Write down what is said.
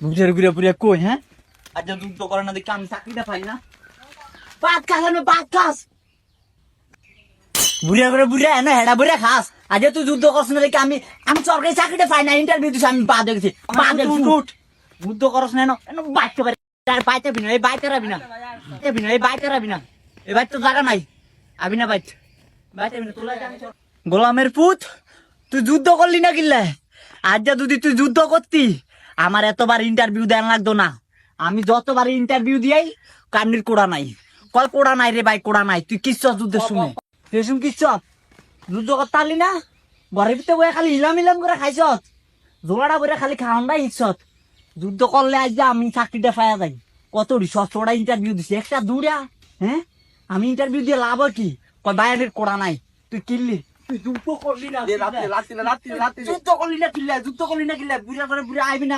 বুঝে ঘুরে ঘুরে কই হ্যাঁ আর যে যুদ্ধ করে না দেখি আমি চাকরিটা পাই না ভাত খাস আমি ভাত খাস বুড়িয়া করে বুড়িয়া না হেডা বুড়িয়া খাস আজ তুই যুদ্ধ করছ না দেখি আমি সরকারি চাকরিটা পাই না ইন্টারভিউ দিছি আমি পা দেখছি যুদ্ধ করছ না বাইতে পারি বাইতে বিনা এই বাইতে রাবি না এই বাইতে রাবি না এই বাইতে তো জায়গা নাই আবি না বাইতে বাইতে বিনা তোলা গোলামের পুত তুই যুদ্ধ করলি না কিল্লে আজ যা যদি তুই যুদ্ধ করতি আমার এতবার ইন্টারভিউ দেন লাগতো না আমি যতবার ইন্টারভিউ দিয়াই কান্নির কোড়া নাই কল কোড়া নাই রে ভাই কোড়া নাই তুই কিচ্ছু যুদ্ধের শুনে তুই কিচ্ছু যুদ্ধ করতে পারলি না ঘরের ভিতরে বয়ে খালি ইলাম করে খাইছ জোড়াটা বলে খালি খাওয়ানটাই ইচ্ছত যুদ্ধ করলে আজ যে আমি চাকরিটা পাওয়া যাই কত সবটা ইন্টারভিউ দিছি একটা দূরা হ্যাঁ আমি ইন্টারভিউ দিয়ে লাভ কি কয় বাইরের কোড়া নাই তুই কিনলি তুই যুদ্ধ করলি না যুদ্ধ করলি না কিনলে বুঝা করে বুড়া আইবি না